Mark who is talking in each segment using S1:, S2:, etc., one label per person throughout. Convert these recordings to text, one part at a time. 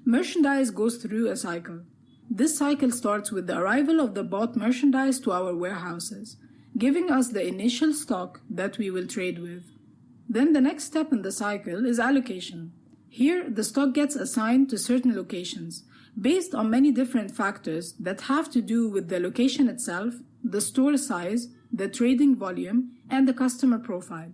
S1: Merchandise goes through a cycle. This cycle starts with the arrival of the bought merchandise to our warehouses, giving us the initial stock that we will trade with. Then the next step in the cycle is allocation. Here, the stock gets assigned to certain locations, based on many different factors that have to do with the location itself, the store size, the trading volume, and the customer profile.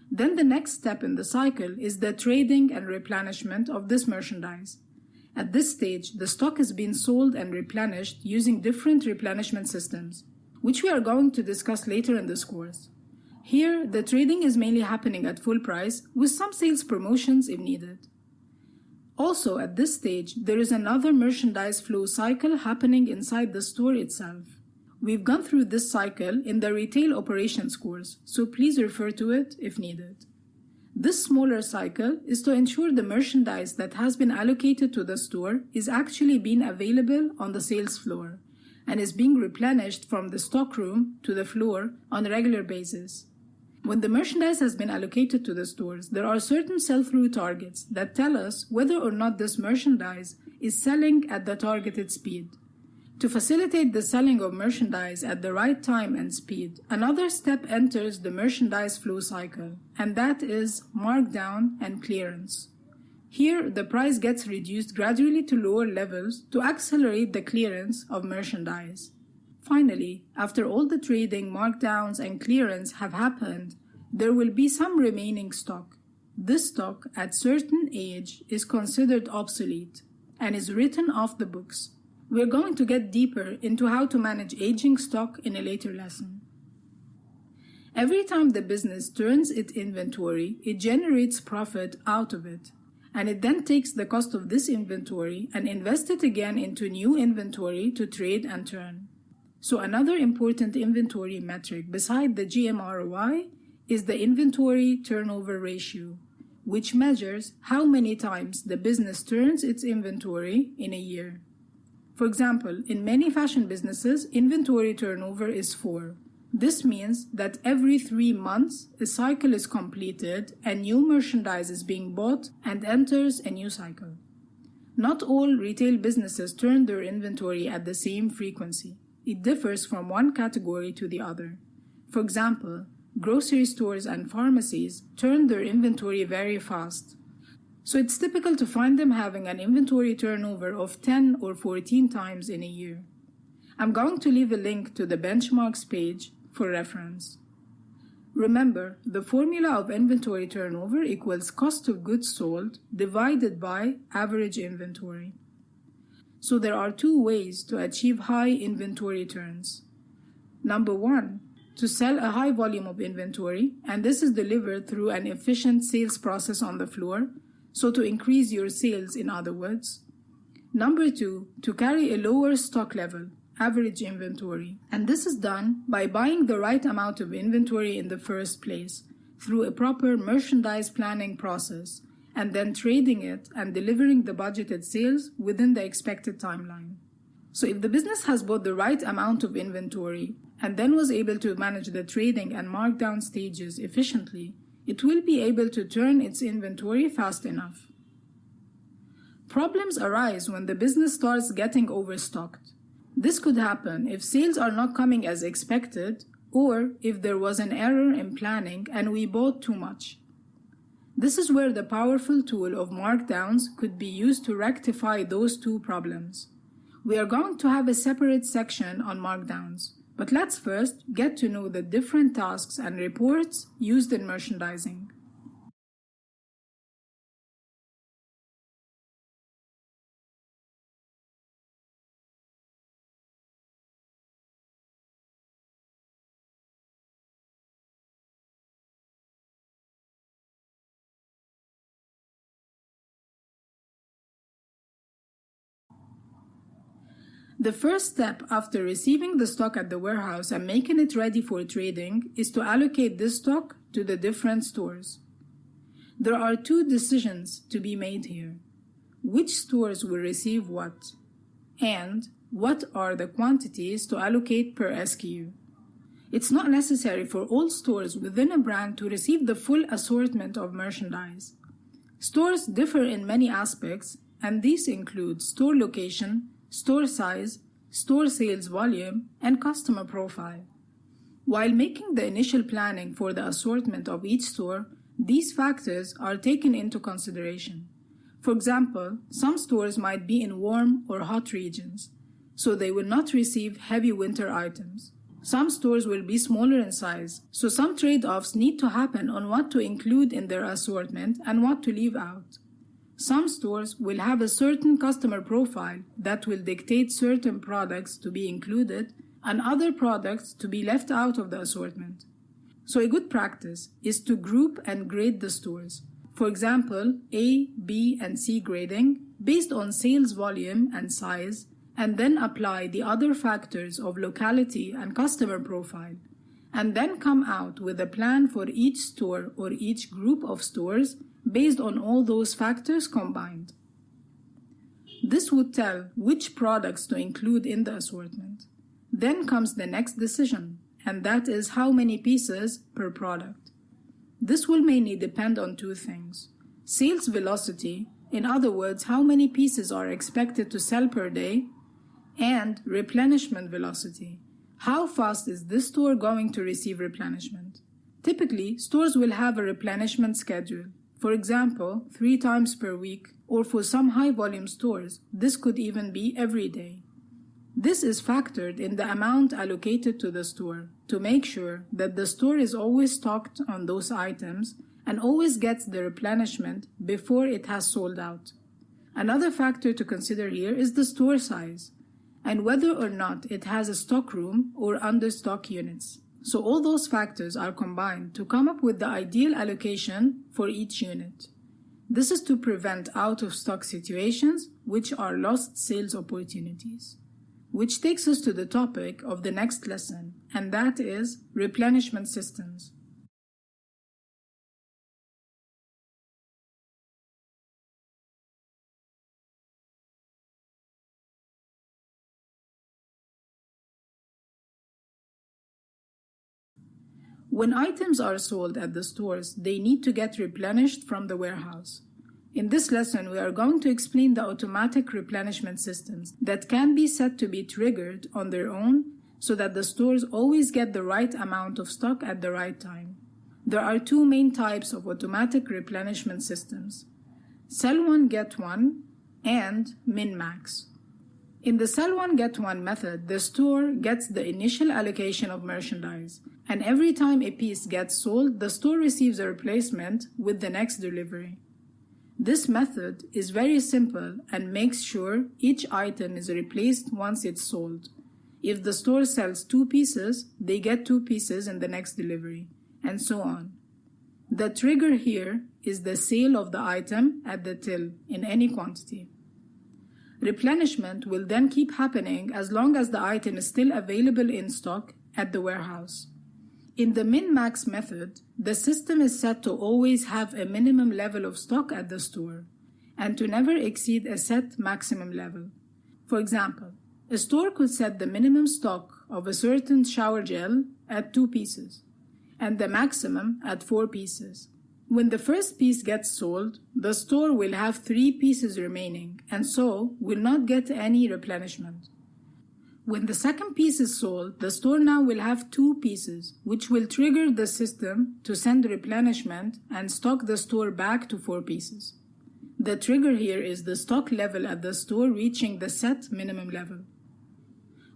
S1: Then the next step in the cycle is the trading and replenishment of this merchandise. At this stage, the stock is being sold and replenished using different replenishment systems, which we are going to discuss later in this course. Here, the trading is mainly happening at full price, with some sales promotions if needed. Also, at this stage, there is another merchandise flow cycle happening inside the store itself. We've gone through this cycle in the retail operations course, so please refer to it if needed. This smaller cycle is to ensure the merchandise that has been allocated to the store is actually being available on the sales floor and is being replenished from the stockroom to the floor on a regular basis. When the merchandise has been allocated to the stores, there are certain sell-through targets that tell us whether or not this merchandise is selling at the targeted speed. To facilitate the selling of merchandise at the right time and speed, another step enters the merchandise flow cycle, and that is markdown and clearance. Here, the price gets reduced gradually to lower levels to accelerate the clearance of merchandise. Finally, after all the trading, markdowns, and clearance have happened, there will be some remaining stock. This stock, at certain age, is considered obsolete and is written off the books. We're going to get deeper into how to manage aging stock in a later lesson. Every time the business turns its inventory, it generates profit out of it, and it then takes the cost of this inventory and invests it again into new inventory to trade and turn. So another important inventory metric beside the GMROI is the inventory turnover ratio, which measures how many times the business turns its inventory in a year. For example, in many fashion businesses, inventory turnover is 4. This means that every 3 months, a cycle is completed and new merchandise is being bought and enters a new cycle. Not all retail businesses turn their inventory at the same frequency. It differs from one category to the other. For example, grocery stores and pharmacies turn their inventory very fast. So it's typical to find them having an inventory turnover of 10 or 14 times in a year. I'm going to leave a link to the benchmarks page for reference. Remember, the formula of inventory turnover equals cost of goods sold divided by average inventory. So there are 2 ways to achieve high inventory turns. Number 1, to sell a high volume of inventory, and this is delivered through an efficient sales process on the floor, so to increase your sales in other words. Number 2, to carry a lower stock level, average inventory, and this is done by buying the right amount of inventory in the first place through a proper merchandise planning process, and then trading it and delivering the budgeted sales within the expected timeline. So if the business has bought the right amount of inventory and then was able to manage the trading and markdown stages efficiently, it will be able to turn its inventory fast enough. Problems arise when the business starts getting overstocked. This could happen if sales are not coming as expected, or if there was an error in planning and we bought too much. This is where the powerful tool of markdowns could be used to rectify those 2 problems. We are going to have a separate section on markdowns, but let's first get to know the different tasks and reports used in merchandising. The first step after receiving the stock at the warehouse and making it ready for trading is to allocate this stock to the different stores. There are 2 decisions to be made here. Which stores will receive what? And what are the quantities to allocate per SKU? It's not necessary for all stores within a brand to receive the full assortment of merchandise. Stores differ in many aspects, and these include store location, store size, store sales volume, and customer profile. While making the initial planning for the assortment of each store, these factors are taken into consideration. For example, some stores might be in warm or hot regions, so they will not receive heavy winter items. Some stores will be smaller in size, so some trade-offs need to happen on what to include in their assortment and what to leave out. Some stores will have a certain customer profile that will dictate certain products to be included and other products to be left out of the assortment. So a good practice is to group and grade the stores. For example, A, B, and C grading based on sales volume and size, and then apply the other factors of locality and customer profile, and then come out with a plan for each store or each group of stores based on all those factors combined. This would tell which products to include in the assortment. Then comes the next decision, and that is how many pieces per product. This will mainly depend on two things: sales velocity, in other words, how many pieces are expected to sell per day, and replenishment velocity. How fast is this store going to receive replenishment? Typically, stores will have a replenishment schedule. For example, 3 times per week, or for some high-volume stores, this could even be every day. This is factored in the amount allocated to the store to make sure that the store is always stocked on those items and always gets the replenishment before it has sold out. Another factor to consider here is the store size, and whether or not it has a stock room or understock units. So all those factors are combined to come up with the ideal allocation for each unit. This is to prevent out-of-stock situations, which are lost sales opportunities. Which takes us to the topic of the next lesson, and that is replenishment systems. When items are sold at the stores, they need to get replenished from the warehouse. In this lesson, we are going to explain the automatic replenishment systems that can be set to be triggered on their own so that the stores always get the right amount of stock at the right time. There are 2 main types of automatic replenishment systems: sell one, get one, and min-max. In the sell one, get one method, the store gets the initial allocation of merchandise, and every time a piece gets sold, the store receives a replacement with the next delivery. This method is very simple and makes sure each item is replaced once it's sold. If the store sells 2 pieces, they get 2 pieces in the next delivery, and so on. The trigger here is the sale of the item at the till in any quantity. Replenishment will then keep happening as long as the item is still available in stock at the warehouse. In the min-max method, the system is set to always have a minimum level of stock at the store and to never exceed a set maximum level. For example, a store could set the minimum stock of a certain shower gel at 2 pieces and the maximum at 4 pieces. When the first piece gets sold, the store will have 3 pieces remaining and so will not get any replenishment. When the second piece is sold, the store now will have 2 pieces, which will trigger the system to send replenishment and stock the store back to 4 pieces. The trigger here is the stock level at the store reaching the set minimum level.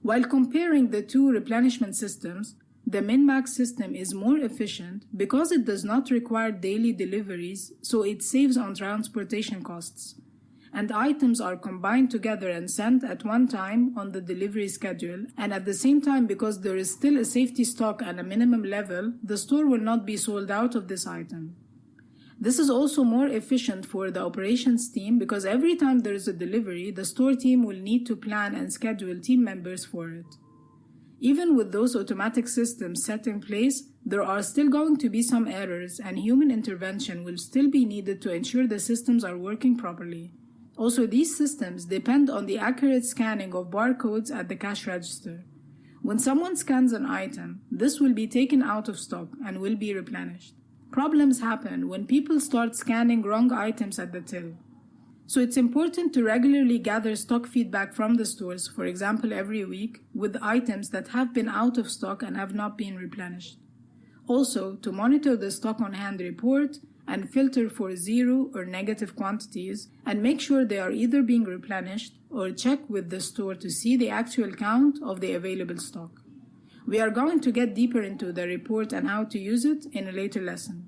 S1: While comparing the 2 replenishment systems, the min-max system is more efficient because it does not require daily deliveries, so it saves on transportation costs. And items are combined together and sent at one time on the delivery schedule, and at the same time, because there is still a safety stock at a minimum level, the store will not be sold out of this item. This is also more efficient for the operations team because every time there is a delivery, the store team will need to plan and schedule team members for it. Even with those automatic systems set in place, there are still going to be some errors and human intervention will still be needed to ensure the systems are working properly. Also, these systems depend on the accurate scanning of barcodes at the cash register. When someone scans an item, this will be taken out of stock and will be replenished. Problems happen when people start scanning wrong items at the till. So it's important to regularly gather stock feedback from the stores, for example every week, with items that have been out of stock and have not been replenished. Also, to monitor the stock on hand report and filter for zero or negative quantities and make sure they are either being replenished or check with the store to see the actual count of the available stock. We are going to get deeper into the report and how to use it in a later lesson.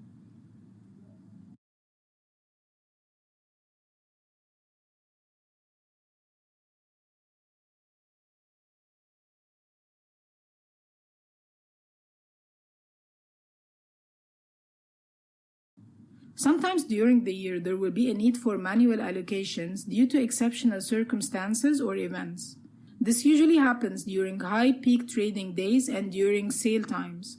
S1: Sometimes during the year, there will be a need for manual allocations due to exceptional circumstances or events. This usually happens during high peak trading days and during sale times.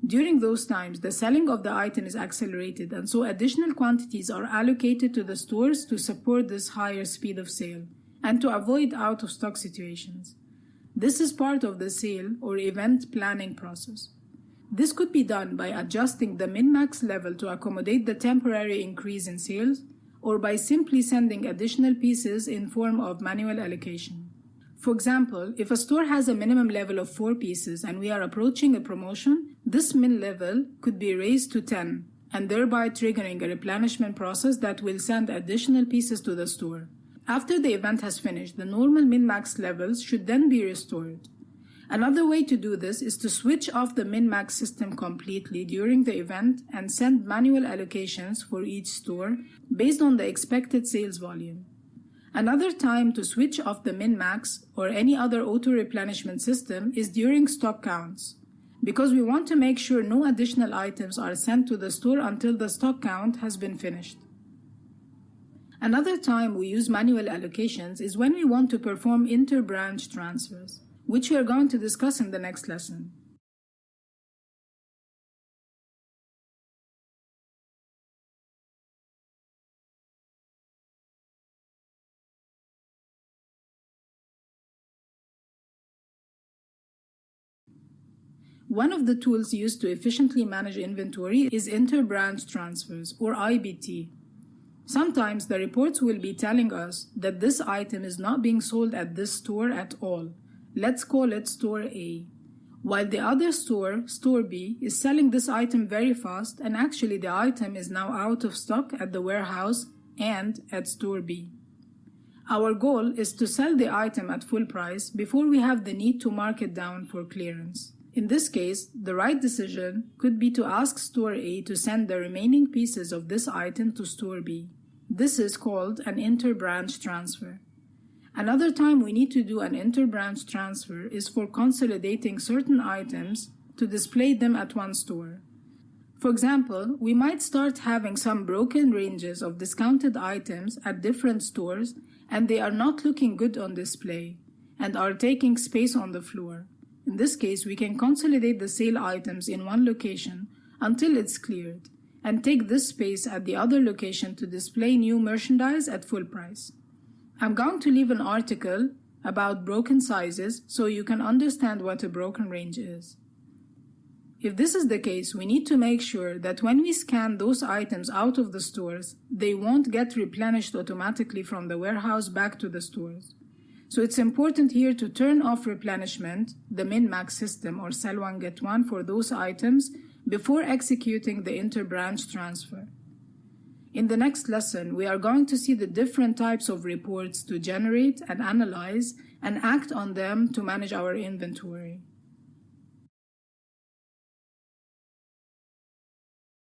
S1: During those times, the selling of the item is accelerated, and so additional quantities are allocated to the stores to support this higher speed of sale and to avoid out-of-stock situations. This is part of the sale or event planning process. This could be done by adjusting the min-max level to accommodate the temporary increase in sales, or by simply sending additional pieces in form of manual allocation. For example, if a store has a minimum level of 4 pieces and we are approaching a promotion, this min level could be raised to 10, and thereby triggering a replenishment process that will send additional pieces to the store. After the event has finished, the normal min-max levels should then be restored. Another way to do this is to switch off the min-max system completely during the event and send manual allocations for each store based on the expected sales volume. Another time to switch off the min-max or any other auto-replenishment system is during stock counts, because we want to make sure no additional items are sent to the store until the stock count has been finished. Another time we use manual allocations is when we want to perform inter-branch transfers, which we are going to discuss in the next lesson. One of the tools used to efficiently manage inventory is inter-branch transfers, or IBT. Sometimes the reports will be telling us that this item is not being sold at this store at all. Let's call it Store A. While the other store, Store B, is selling this item very fast, and actually the item is now out of stock at the warehouse and at Store B. Our goal is to sell the item at full price before we have the need to mark it down for clearance. In this case, the right decision could be to ask Store A to send the remaining pieces of this item to Store B. This is called an inter-branch transfer. Another time we need to do an inter-branch transfer is for consolidating certain items to display them at one store. For example, we might start having some broken ranges of discounted items at different stores, and they are not looking good on display and are taking space on the floor. In this case, we can consolidate the sale items in one location until it's cleared, and take this space at the other location to display new merchandise at full price. I'm going to leave an article about broken sizes so you can understand what a broken range is. If this is the case, we need to make sure that when we scan those items out of the stores, they won't get replenished automatically from the warehouse back to the stores. So it's important here to turn off replenishment, the min-max system, or sell one get one for those items before executing the inter-branch transfer. In the next lesson, we are going to see the different types of reports to generate and analyze and act on them to manage our inventory.